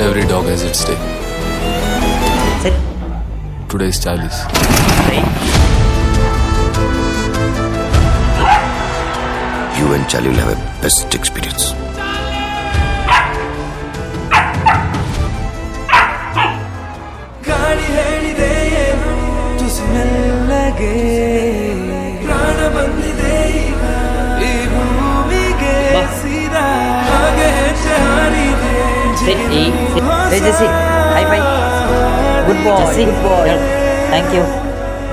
Every dog has its day. Sit. Today is Charlie's. You and Charlie will have a best experience. ಗಾಳಿ ಹೇಳಿದೆ ತುಸು ಮೆಲ್ಲಗೆ ಪ್ರಾಣ ಬಂದಿದೆ ಈಗ ಈ ಭೂಮಿಗೆ ಸೀದಾ ಹಾಗೆ ಹೆಜ್ಜೆ ಹಾರಿದೆ Hey Jesse, high five. Good boy. Jesse, good boy. Thank you.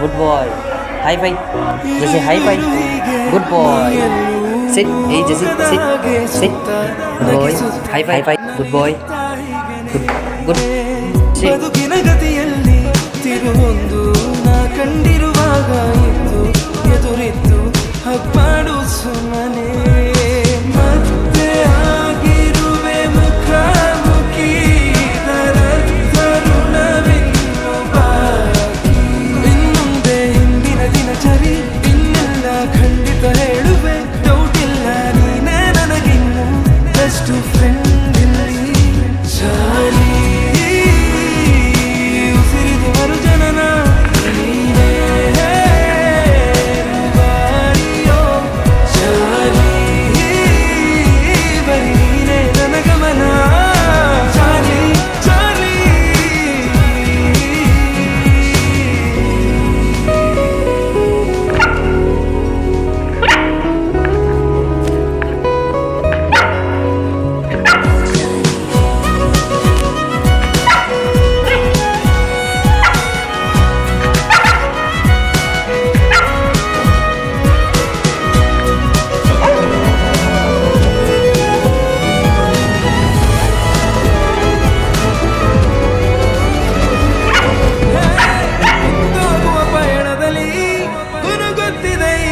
Good boy. High five. Jesse, high five. Good boy. Sit. Hey Jesse, sit. Sit. Good boy. High five. High five. Good boy. Good. Sit. ಬದುಕಿನ ಗತಿಯಲ್ಲಿ ತಿರುವೊಂದು ನಾ ಕಂಡಿರುವಾಗ ಇತ್ತು ಎದುರಿತ್ತು ಹಬ್ಬಾಡು ಸುಮ್ಮನೆ ಮತ್ತೆ ಆಗಿರುವೆ ಮುಖಾಮುಖಿ ತರುಣವಿನ್ನು ಬಾಕಿ ಇನ್ನುಂದೆ ಹಿಂದಿನ ದಿನಚರಿ ಇನ್ನೆಲ್ಲ ಖಂಡಿತ ಹೇಳುವೆ ಡೌಟ್ ಇಲ್ಲ ನೀನೇ ನನಗಿನ್ನು ಬೆಸ್ಟ್ ಫ್ರೆಂಡ್ ಇಲ್ಲಿ ಚಾಲಿ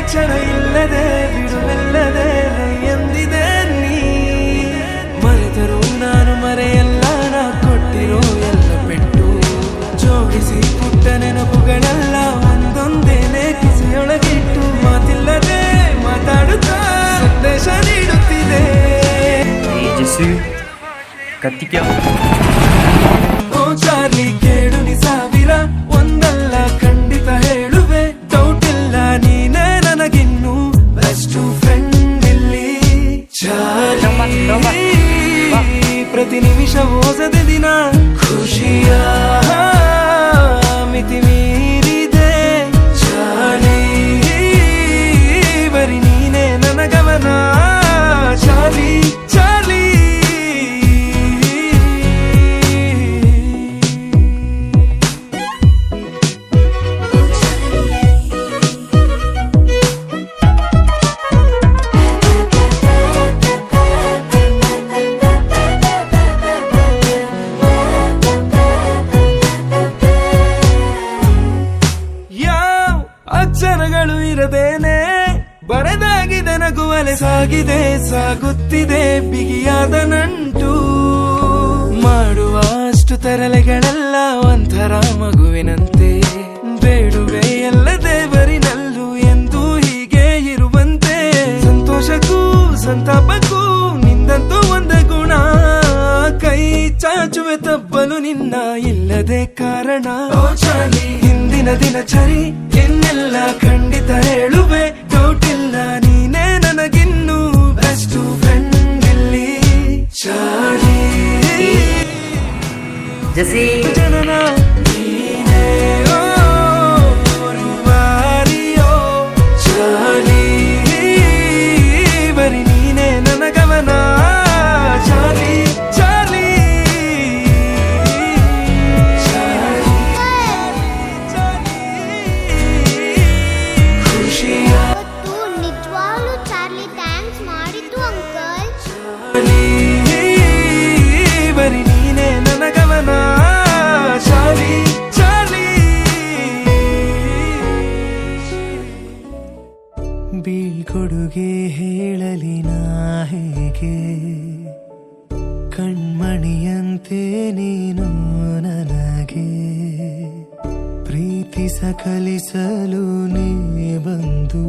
ಕ್ಷಣ ಇಲ್ಲದೆ ಬಿಡುವಿಲ್ಲದೆ ಎಂದಿದೆ ನೀ ಮರೆತರು ನಾನು ಮರೆಯಲ್ಲ ನಾ ಕೊಟ್ಟಿರೋ ಎಲ್ಲ ಪೆಟ್ಟು ಜೋಡಿಸಿ ಪುಟ್ಟ ನೆನಪುಗಳೆಲ್ಲ ಒಂದೊಂದೇನೆ ಕಿಸೆಯೊಳಗಿಟ್ಟು ಮಾತಿಲ್ಲದೆ ಮಾತಾಡುತ್ತಾ ಸಂದೇಶ ನೀಡುತ್ತಿದೆ ಓ ಚಾರ್ಲಿ ಕೇಳು ನಿ ಸಾವಿರ ಒಂದಲ್ಲ ಖಂಡಿತ ಹೇಳುವೆ ಡೌಟ್ ಇಲ್ಲ ನೀನೇ ನನಗಿನ್ನು ಬೆಸ್ಟ್ ಫ್ರೆಂಡ್ ಇಲ್ಲಿ ಚಾರ್ಲಿ ಪ್ರತಿ ನಿಮಿಷ ಓಸದೆ ದಿನ ಖುಷಿಯ ಮಿತಿ ಮೀರಿದೆ ಚಾರ್ಲಿ ಬರಿ ನೀನೇ ನನಗವನ ಚಾರ್ಲಿ ಚಾರ್ಲಿ ಅಕ್ಷರಗಳು ಇರದೇನೆ ಬರೆದಾಗಿದೆ ನಗುವಲೆ ಸಾಗಿದೆ ಸಾಗುತ್ತಿದೆ ಬಿಗಿಯಾದ ನಂಟು ಮಾಡುವ ಅಷ್ಟು ತರಲೆಗಳೆಲ್ಲ ಒಂಥರ ಮಗುವಿನಂತೆ ಬೇಡುವೆ ಎಲ್ಲ ದೇವರಿನಲ್ಲೂ ಎಂದು ಹೀಗೆ ಇರುವಂತೆ ಸಂತೋಷಕ್ಕೂ ಸಂತಾಪಕ್ಕೂ ನಿಂದಂತೂ ಒಂದೇ ಗುಣ ಕೈ ಚಾಚುವೆ ತಪ್ಪಲು ನಿನ್ನ ಇಲ್ಲದೆ ಕಾರಣ ಹಿಂದಿನ ದಿನಚರಿ ಇನ್ನೆಲ್ಲ ಖಂಡಿತ ಹೇಳುವೆ ಡೌಟ್ ಇಲ್ಲ ನೀನೇ ನನಗಿನ್ನು ಬೆಸ್ಟ್ ಫ್ರೆಂಡ್ ಇಲ್ಲಿ ಚಾರ್ಲಿ Jesse. ಜನನ ನೀನೇ ಓ ರುವಾರಿಯೋ ಚಾರ್ಲಿ ಬರಿ ನೀನೇ ನನಗವನ ಚಾರ್ಲಿ ಚಾರ್ಲಿ ಖುಷಿಯ ನಿಜವಾಗ್ಲೂ ಚಾರ್ಲಿ ಥ್ಯಾಂಕ್ಸ್ ಮಾಡಿದ್ದು ಅಂಕಲ್ ಬರಿ ನೀನೇ ನನಗವನ ಚಾರ್ಲಿ ಚಾರ್ಲಿ ಬೀಳ್ಕೊಡುಗೆ ಹೇಳಲಿ ನಾ ಹೇಗೆ ಕಣ್ಮಣಿಯಂತೆ ನೀನು ನನಗೆ ಪ್ರೀತಿಸ ಕಲಿಸಲು ನೀ ಬಂದು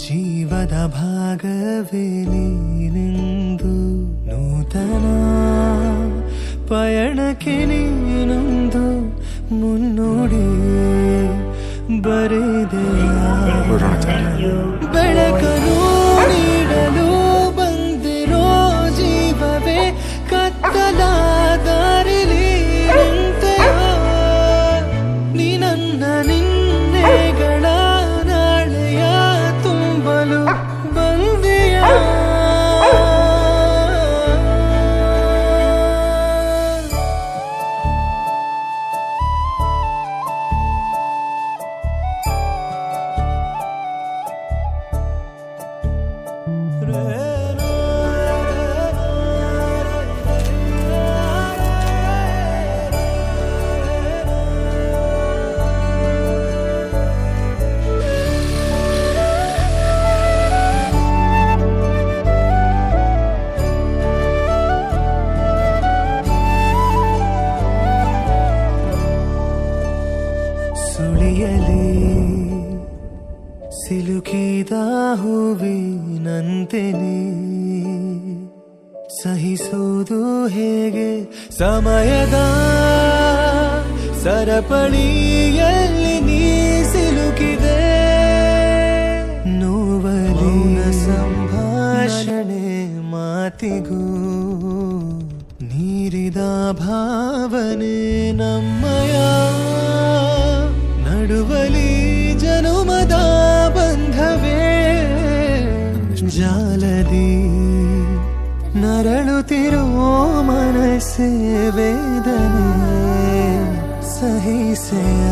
ಜೀವದ ಭಾಗವೇ ನೀನೆಂದು ನೂತನ ಪಯಣಕ್ಕೆ ನೀನೊಂದು ಮುನ್ನೋಡಿ ಬರೆದೆಯ ಹೊರಡೋಣ ಚಾರ್ಲಿ. ಬೆಳಕನು ನೀಡಲು ಬಂದಿರೋ ಜೀವವೇ ಕತ್ತಲ ದಾರಿಲಿ ನಿಂತೆಯೋ ನೀ ನನ್ನ ನಿನ್ನೆಗಳ ನಾಳೆಯ ತುಂಬಲು ಬಂದೆಯ ಸುಳಿಯಲಿ ಸಿಲುಕಿದ ಹೂವಿನಂತೆನೆ ಸಹಿಸೋದು ಹೇಗೆ ಸಮಯದ ಸರಪಳಿಯಲ್ಲಿ ನೀ ಸಿಲುಕಿದೆ ನೋವಲಿ ಸಂಭಾಷಣೆ ಮಾತಿಗೂ ನೀರಿದ ಭಾವನೆ ನಮ್ಮಯ ನಡುವಲಿ ಜನುಮದ ಬಂಧವೇ ಜಾಲದಿ ನರಳುತ್ತಿರೋ ಮನಸ್ಸೇ ವೇದನೆ ಸಹಿಸೆಯ